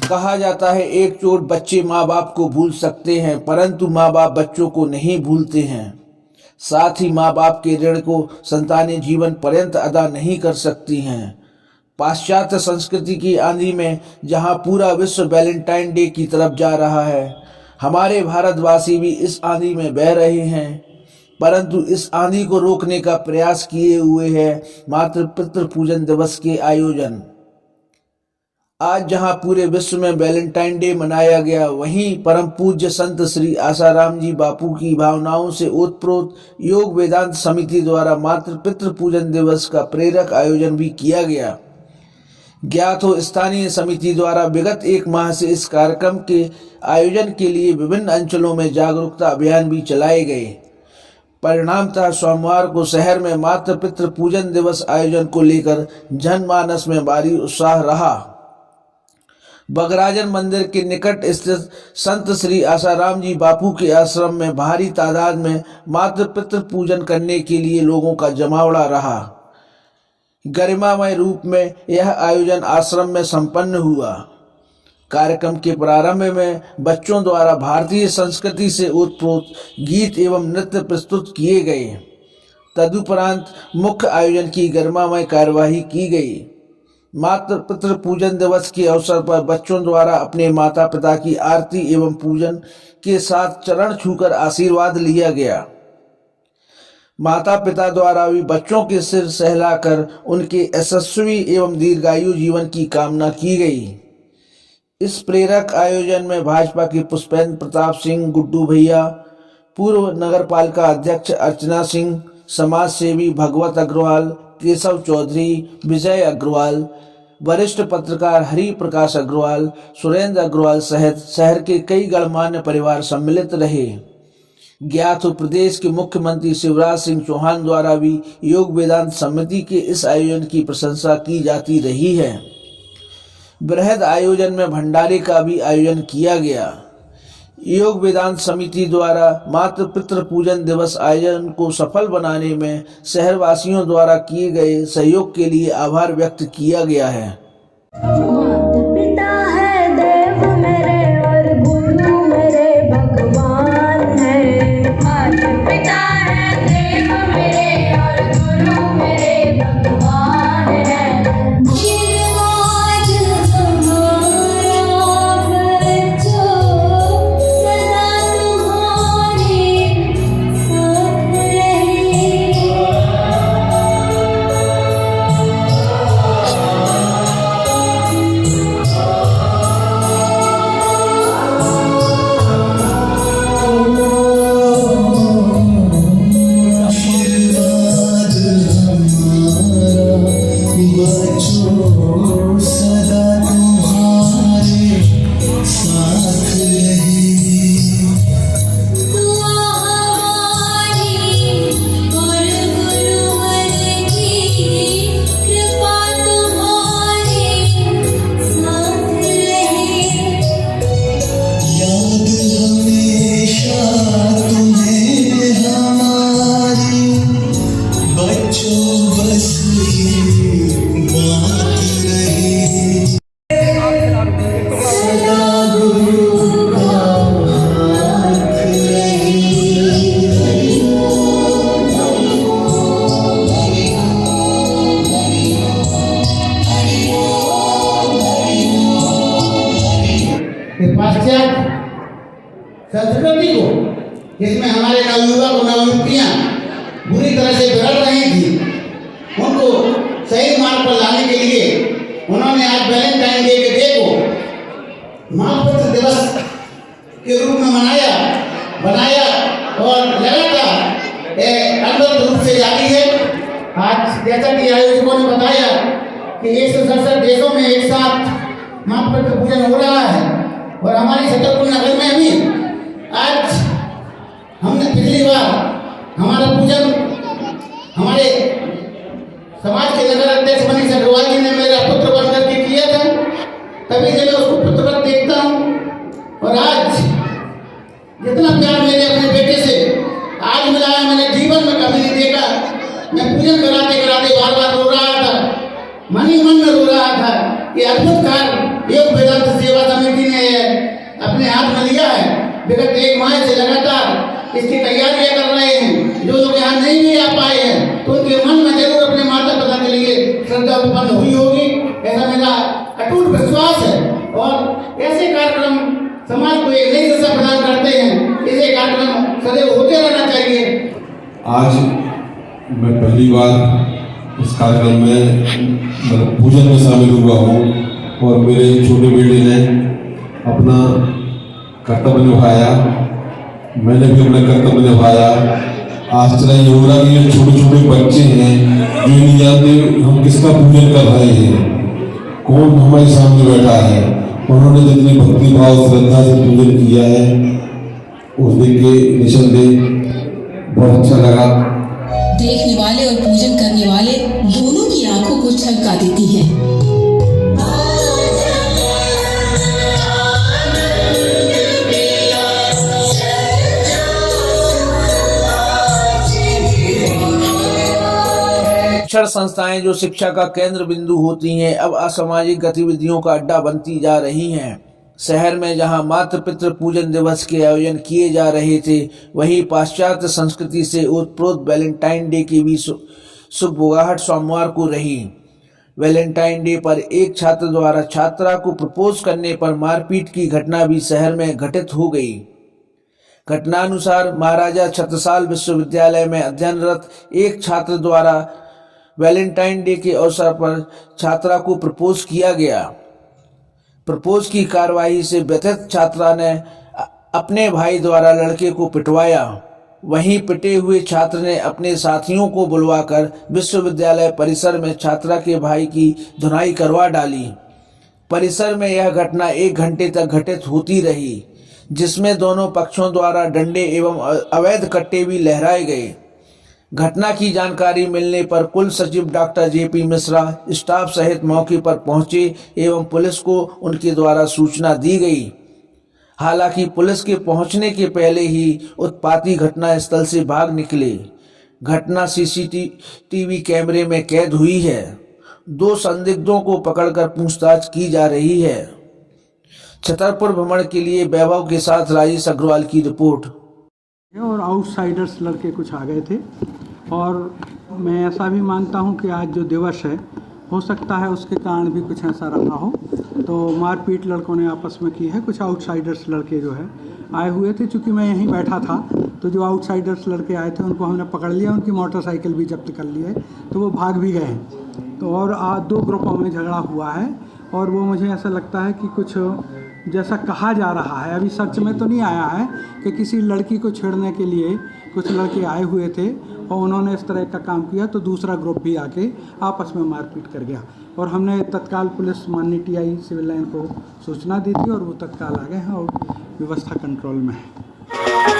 कहा जाता है एक चोट बच्चे माँ बाप को भूल सकते हैं, परंतु माँ बाप बच्चों को नहीं भूलते हैं। साथ ही माँ बाप के ऋण को संतानें जीवन पर्यंत अदा नहीं कर सकती हैं। पाश्चात्य संस्कृति की आंधी में जहाँ पूरा विश्व वैलेंटाइन डे की तरफ जा रहा है, हमारे भारतवासी भी इस आंधी में बह रहे हैं, परंतु इस आंधी को रोकने का प्रयास किए हुए है मातृ पितृ पूजन दिवस के आयोजन। आज जहां पूरे विश्व में वैलेंटाइन डे मनाया गया, वहीं परम पूज्य संत श्री आसाराम जी बापू की भावनाओं से ओतप्रोत योग वेदांत समिति द्वारा मातृ पितृ पूजन दिवस का प्रेरक आयोजन भी किया गया। ज्ञात हो स्थानीय समिति द्वारा विगत 1 माह से इस कार्यक्रम के आयोजन के लिए विभिन्न अंचलों में जागरूकता अभियान भी चलाए गए। परिणामतः सोमवार को शहर में मातृ पितृ पूजन दिवस आयोजन को लेकर जनमानस में भारी उत्साह रहा। बगराजन मंदिर के निकट स्थित संत श्री आसाराम जी बापू के आश्रम में भारी तादाद में मातृ पितृ पूजन करने के लिए लोगों का जमावड़ा रहा। गरिमामय रूप में यह आयोजन आश्रम में संपन्न हुआ। कार्यक्रम के प्रारंभ में बच्चों द्वारा भारतीय संस्कृति से ओतप्रोत गीत एवं नृत्य प्रस्तुत किए गए। तदुपरांत मुख्य आयोजन की गरिमामय कार्यवाही की गई। मातृ पितृ पूजन दिवस के अवसर पर बच्चों द्वारा अपने माता पिता की आरती एवं पूजन के साथ चरण छूकर आशीर्वाद लिया गया। माता पिता द्वारा भी बच्चों के सिर सहलाकर उनके यशस्वी एवं दीर्घायु जीवन की कामना की गई। इस प्रेरक आयोजन में भाजपा के पुष्पेंद्र प्रताप सिंह गुड्डू भैया, पूर्व नगर पालिका अध्यक्ष अर्चना सिंह, समाज सेवी भगवत अग्रवाल, केशव चौधरी, विजय अग्रवाल, वरिष्ठ पत्रकार हरि प्रकाश अग्रवाल, सुरेंद्र अग्रवाल सहित शहर के कई गणमान्य परिवार सम्मिलित रहे। ज्ञात हो प्रदेश के मुख्यमंत्री शिवराज सिंह चौहान द्वारा भी योग वेदांत समिति के इस आयोजन की प्रशंसा की जाती रही है। बृहद आयोजन में भंडारे का भी आयोजन किया गया। योग वेदांत समिति द्वारा मातृ पितृ पूजन दिवस आयोजन को सफल बनाने में शहरवासियों द्वारा किए गए सहयोग के लिए आभार व्यक्त किया गया है। माता पिता है देव मेरे और गुरु मेरे भगवान है। माता पिता है देव मेरे और गुरु मेरे भगवान है। संस्कृति को, जिसमें हमारे नवयुवक नवयुवतियाँ बुरी तरह से बिगड़ रही थी, उनको सही मार्ग पर लाने के लिए उन्होंने आज वैलेंटाइन डे के डे को मातृ पितृ दिवस के रूप में बनाया और लगातार अद्भुत रूप से जारी है। आज जैसा कि आयोजकों ने बताया कि 167 देशों में एक साथ मातृ पितृ पूजन हो रहा है और हमारी छतरपुर नगर में भी आज हमने पिछली बार हमारा पूजन हमारे समाज के नगर अध्यक्ष मनीष अग्रवाल जी ने मेरा पुत्र बनकर के किया था। तभी से मैं उसको पुत्रवत देखता हूँ और आज जितना प्यार मैंने अपने बेटे से आज मिला है, मैंने जीवन में कभी नहीं देखा। मैं पूजन कराते कराते बार बार रो रहा था, मन ही मन में रो रहा था कि अद्भुत कार्य योग वेदांत सेवा अपने हाथ में लिया है। विगत 1 माह से लगातार इसकी तैयारियां कर रहे हैं। जो लोग यहाँ नहीं भी आ पाए हैं तो उनके मन में जरूर अपने माता पिता के लिए श्रद्धा उत्पन्न हुई होगी, ऐसा मेरा अटूट विश्वास है। और ऐसे कार्यक्रम समाज को एक नई दिशा प्रदान करते हैं। ऐसे कार्यक्रम सदैव होते रहना चाहिए। आज मैं पहली बार इस कार्यक्रम में पूजन में शामिल हुआ हूँ और मेरे छोटे बेटे ने अपना कर्तव्य निभाया, मैंने भी अपना कर्तव्य निभाया। आश्चर्य ये हो रहा कि ये छोटे छोटे बच्चे हैं जो नहीं जानते हम किसका पूजन कर रहे हैं, कौन हमारे सामने बैठा है। उन्होंने जितनी भक्ति भाव श्रद्धा से पूजन किया है उस दिन के निसंदेह बहुत अच्छा लगा। देखने वाले और पूजन करने वाले दोनों की आंखों को छलका देती है। शिक्षण संस्थाएं जो शिक्षा का केंद्र बिंदु होती हैं अब असामाजिक गतिविधियों का अड्डा बनती जा रही हैं। शहर में जहां मातृ पितृ पूजन दिवस के आयोजन किए जा रहे थे, वहीं पाश्चात्य संस्कृति से ओतप्रोत वैलेंटाइन डे की भी सुबुगाहट सोमवार को रही। वैलेंटाइन डे पर एक छात्र द्वारा छात्रा को प्रपोज करने पर मारपीट की घटना भी शहर में घटित हो गई। घटनानुसार महाराजा छत्रसाल विश्वविद्यालय में अध्ययनरत एक छात्र द्वारा वैलेंटाइन डे के अवसर पर छात्रा को प्रपोज किया गया। प्रपोज की कार्रवाई से व्यथित छात्रा ने अपने भाई द्वारा लड़के को पिटवाया। वहीं पिटे हुए छात्र ने अपने साथियों को बुलवाकर विश्वविद्यालय परिसर में छात्रा के भाई की धुनाई करवा डाली। परिसर में यह घटना 1 घंटे तक घटित होती रही, जिसमें दोनों पक्षों द्वारा डंडे एवं अवैध कट्टे भी लहराए गए। घटना की जानकारी मिलने पर कुल सचिव डॉक्टर जेपी मिश्रा स्टाफ सहित मौके पर पहुंचे एवं पुलिस को उनके द्वारा सूचना दी गई। हालांकि पुलिस के पहुंचने के पहले ही उत्पाती घटना स्थल से भाग निकले। घटना सीसीटीवी कैमरे में कैद हुई है। 2 संदिग्धों को पकड़कर पूछताछ की जा रही है। छतरपुर भ्रमण के लिए वैभव के साथ राजेश अग्रवाल की रिपोर्ट। और आउटसाइडर्स लड़के कुछ आ गए थे और मैं ऐसा भी मानता हूं कि आज जो दिवस है हो सकता है उसके कारण भी कुछ ऐसा रहा हो। तो मारपीट लड़कों ने आपस में की है। कुछ आउटसाइडर्स लड़के जो है आए हुए थे। चूँकि मैं यहीं बैठा था तो जो आउटसाइडर्स लड़के आए थे उनको हमने पकड़ लिया, उनकी मोटरसाइकिल भी जब्त कर ली है, तो वो भाग भी गए हैं। तो और 2 ग्रुपों में झगड़ा हुआ है और वो मुझे ऐसा लगता है कि कुछ जैसा कहा जा रहा है, अभी सच में तो नहीं आया है, कि किसी लड़की को छेड़ने के लिए कुछ लड़के आए हुए थे और उन्होंने इस तरह का काम किया तो दूसरा ग्रुप भी आके आपस में मारपीट कर गया। और हमने तत्काल पुलिस माननीय टीआई सिविल लाइन को सूचना दी थी और वो तत्काल आ गए हैं और व्यवस्था कंट्रोल में है।